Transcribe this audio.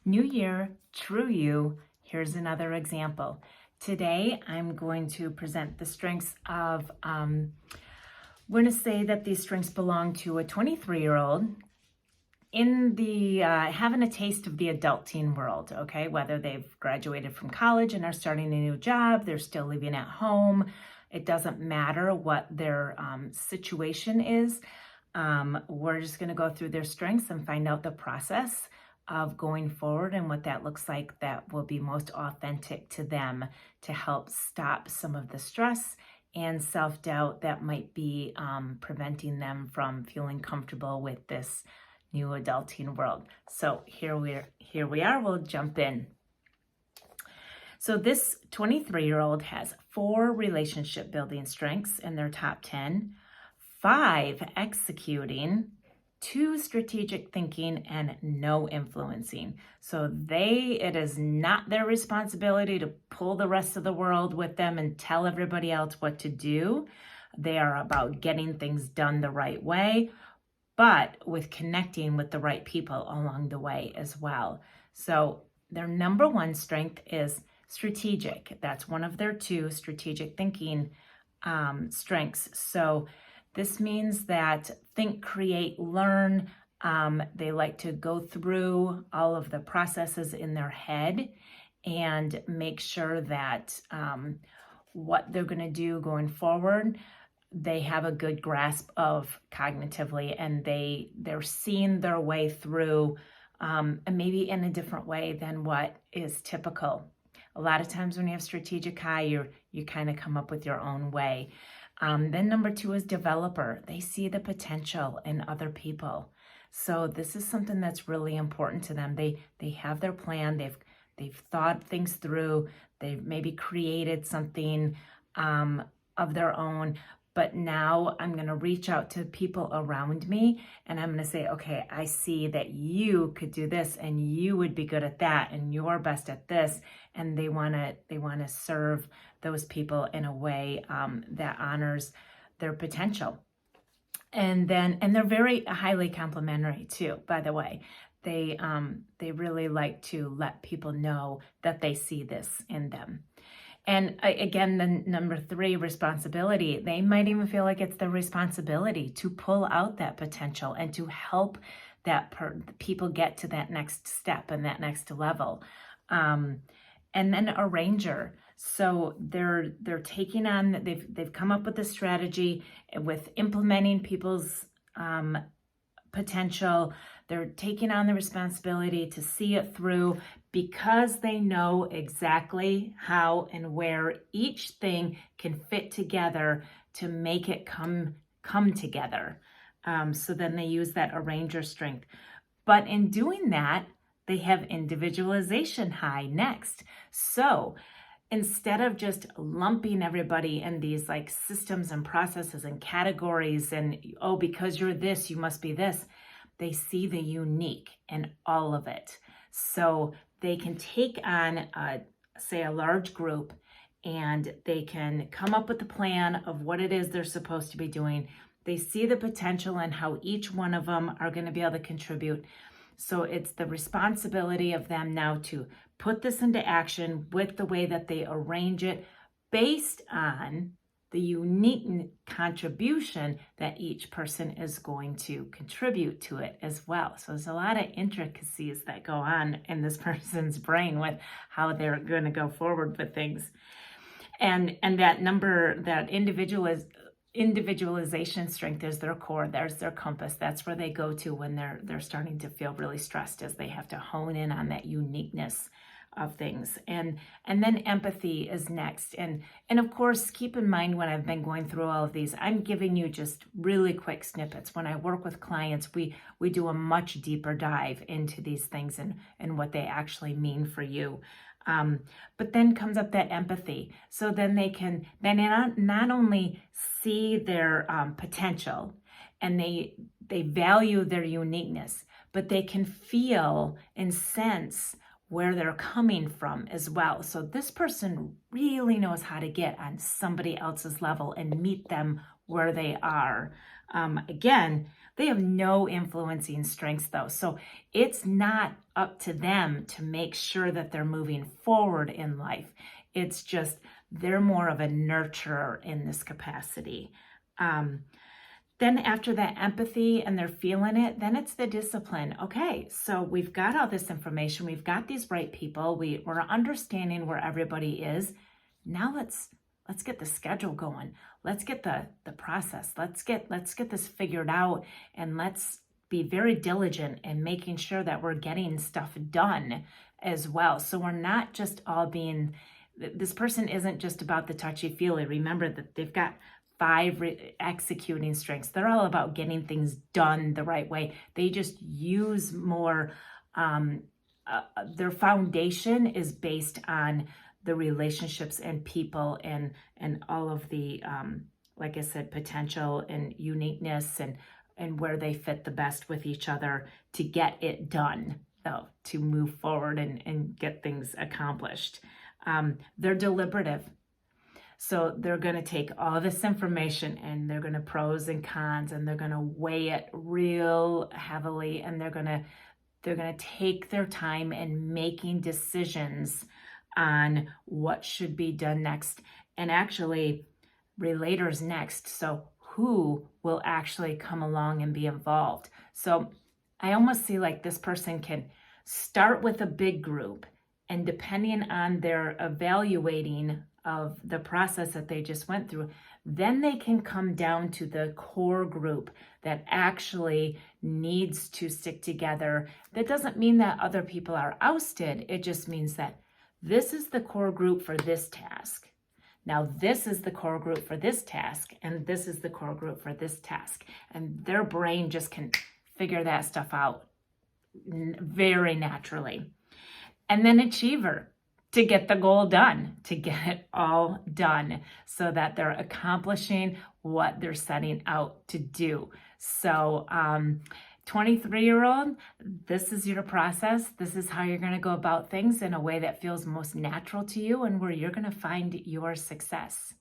New year, true you. Here's another example. Today, I'm going to present the strengths of, we're going to say that these strengths belong to a 23-year-old in the having a taste of the adult teen world, okay? Whether they've graduated from college and are starting a new job, they're still living at home. It doesn't matter what their situation is. We're just going to go through their strengths and find out the process of going forward and what that looks like that will be most authentic to them to help stop some of the stress and self-doubt that might be preventing them from feeling comfortable with this new adulting world. So here we are, we'll jump in. So this 23-year-old has 4 relationship building strengths in their top 10, 5 executing, 2 strategic thinking, and no influencing. So it is not their responsibility to pull the rest of the world with them and tell everybody else what to do. They are about getting things done the right way, but with connecting with the right people along the way as well. So their number 1 strength is strategic. That's one of their 2 strategic thinking strengths. So this means that think, create, learn. They like to go through all of the processes in their head and make sure that what they're going to do going forward, they have a good grasp of cognitively, and they're seeing their way through, and maybe in a different way than what is typical. A lot of times when you have strategic high, you kind of come up with your own way. Then number 2 is developer. They see the potential in other people. So this is something that's really important to them. They have their plan. They've thought things through. They've maybe created something of their own. But now I'm going to reach out to people around me and I'm going to say, okay, I see that you could do this and you would be good at that and you're best at this. And they want to serve those people in a way that honors their potential. And they're very highly complimentary too, by the way. They really like to let people know that they see this in them. And again, the number 3, responsibility. They might even feel like it's their responsibility to pull out that potential and to help people get to that next step and that next level. And then arranger. So they're taking on, they've come up with a strategy with implementing people's potential. They're taking on the responsibility to see it through because they know exactly how and where each thing can fit together to make it come together. So then they use that arranger strength. But in doing that, they have individualization high next. So instead of just lumping everybody in these like systems and processes and categories and, oh, because you're this, you must be this, they see the unique in all of it. So they can take on, say, a large group and they can come up with a plan of what it is they're supposed to be doing. They see the potential and how each one of them are going to be able to contribute. So it's the responsibility of them now to put this into action with the way that they arrange it based on the unique contribution that each person is going to contribute to it as well. So there's a lot of intricacies that go on in this person's brain with how they're going to go forward with things. And that individualization strength is their core. There's their compass. That's where they go to when they're starting to feel really stressed, as they have to hone in on that uniqueness of things. And then empathy is next. And of course, keep in mind, when I've been going through all of these, I'm giving you just really quick snippets. When I work with clients, we do a much deeper dive into these things and what they actually mean for you. But then comes up that empathy. So then they not only see their potential and they value their uniqueness, but they can feel and sense where they're coming from as well. So this person really knows how to get on somebody else's level and meet them where they are. Again, They have no influencing strengths though. So it's not up to them to make sure that they're moving forward in life. It's just they're more of a nurturer in this capacity. Then after that empathy and they're feeling it, then it's the discipline. Okay, so we've got all this information. We've got these right people. We're understanding where everybody is. Now let's get the schedule going. Let's get the process. Let's get this figured out, and let's be very diligent in making sure that we're getting stuff done as well. So we're not just all being, this person isn't just about the touchy-feely. Remember that they've got 5 executing strengths. They're all about getting things done the right way. They just use more, their foundation is based on the relationships and people and all of the, like I said, potential and uniqueness and where they fit the best with each other to get it done, though, to move forward and get things accomplished. They're deliberative. So they're going to take all this information and they're going to pros and cons, and they're going to weigh it real heavily, and they're going to take their time in making decisions on what should be done next, and actually relators next. So who will actually come along and be involved? So I almost see like this person can start with a big group, and depending on their evaluating of the process that they just went through, then they can come down to the core group that actually needs to stick together. That doesn't mean that other people are ousted. It just means that this is the core group for this task. Now this is the core group for this task, and this is the core group for this task. And their brain just can figure that stuff out very naturally. And then achiever, to get the goal done, to get it all done so that they're accomplishing what they're setting out to do. So 23-year-old, this is your process. This is how you're going to go about things in a way that feels most natural to you and where you're going to find your success.